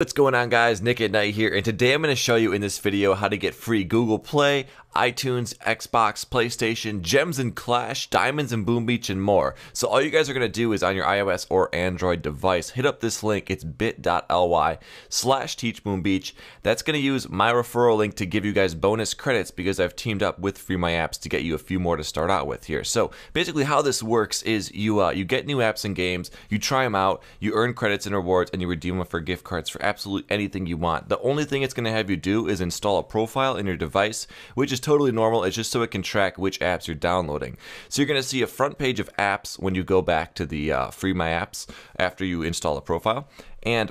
What's going on, guys? Nick at Night here, and today I'm going to show you in this video how to get free Google Play, iTunes, Xbox, PlayStation, Gems and Clash, Diamonds and Boom Beach, and more. So all you guys are going to do is on your iOS or Android device, hit up this link. It's bit.ly/teachboombeach. That's going to use my referral link to give you guys bonus credits because I've teamed up with Free My Apps to get you a few more to start out with here. So basically how this works is you get new apps and games, you try them out, you earn credits and rewards, and you redeem them for gift cards for absolutely anything you want. The only thing it's going to have you do is install a profile in your device, which is totally normal. It's just so it can track which apps you're downloading. So you're going to see a front page of apps when you go back to the Free My Apps after you install a profile, and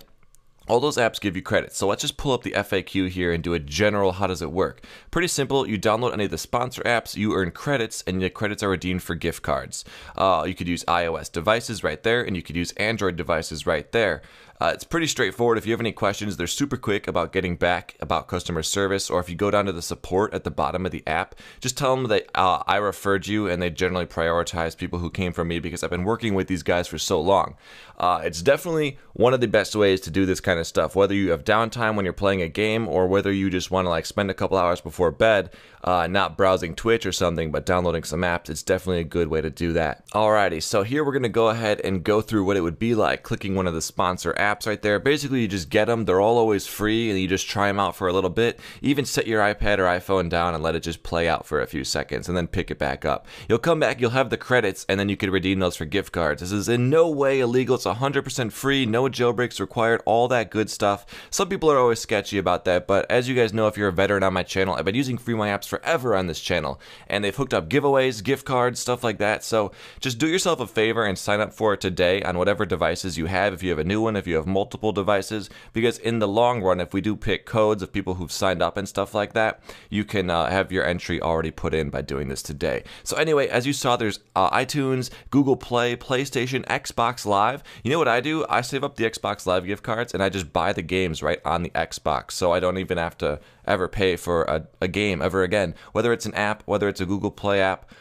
all those apps give you credits. So let's just pull up the FAQ here and do a general how does it work. Pretty simple. You download any of the sponsor apps, you earn credits, and the credits are redeemed for gift cards. You could use iOS devices right there, and you could use Android devices right there. It's pretty straightforward. If you have any questions, they're super quick about getting back about customer service, or if you go down to the support at the bottom of the app, just tell them that I referred you, and they generally prioritize people who came from me because I've been working with these guys for so long. It's definitely one of the best ways to do this kind of stuff, whether you have downtime when you're playing a game or whether you just want to like spend a couple hours before bed, not browsing Twitch or something, but downloading some apps. It's definitely a good way to do that. Alrighty, so here we're going to go ahead and go through what it would be like clicking one of the sponsor apps right there. Basically, you just get them. They're all always free, and you just try them out for a little bit. Even set your iPad or iPhone down and let it just play out for a few seconds, and then pick it back up. You'll come back, you'll have the credits, and then you can redeem those for gift cards. This is in no way illegal. It's 100% free, no jailbreaks required, all that good stuff. Some people are always sketchy about that, but as you guys know, if you're a veteran on my channel, I've been using Free My Apps forever on this channel, and they've hooked up giveaways, gift cards, stuff like that. So just do yourself a favor and sign up for it today on whatever devices you have, if you have a new one, if you have multiple devices, because in the long run, if we do pick codes of people who've signed up and stuff like that, you can have your entry already put in by doing this today. So anyway, as you saw, there's iTunes, Google Play, PlayStation, Xbox Live. You know what I do? I save up the Xbox Live gift cards and I just buy the games right on the Xbox, so I don't even have to ever pay for a game ever again, whether it's an app, whether it's a Google Play app,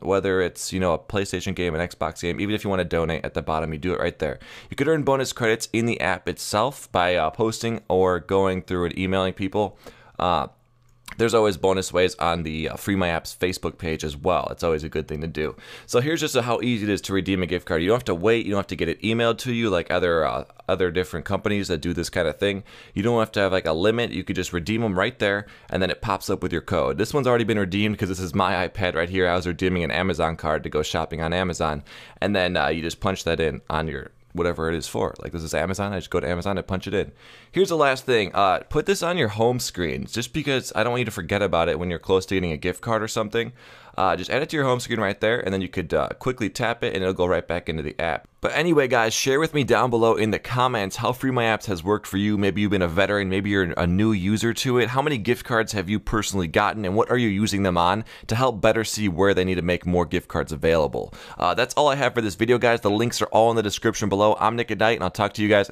whether it's, you know, a PlayStation game, an Xbox game. Even if you want to donate, at the bottom you do it right there. You could earn bonus credits in the app itself by posting or going through and emailing people. There's always bonus ways on the Free My Apps Facebook page as well. It's always a good thing to do. So here's just how easy it is to redeem a gift card. You don't have to wait. You don't have to get it emailed to you like other different companies that do this kind of thing. You don't have to have like a limit. You could just redeem them right there, and then it pops up with your code. This one's already been redeemed because this is my iPad right here. I was redeeming an Amazon card to go shopping on Amazon, and then you just punch that in on your whatever it is for. Like, this is Amazon. I just go to Amazon and punch it in. Here's the last thing. Put this on your home screen, just because I don't want you to forget about it when you're close to getting a gift card or something. Just add it to your home screen right there, and then you could quickly tap it and it'll go right back into the app. But anyway, guys, share with me down below in the comments how Free My Apps has worked for you. Maybe you've been a veteran, maybe you're a new user to it. How many gift cards have you personally gotten, and what are you using them on to help better see where they need to make more gift cards available? That's all I have for this video, guys. The links are all in the description below. I'm Nick at Night, and I'll talk to you guys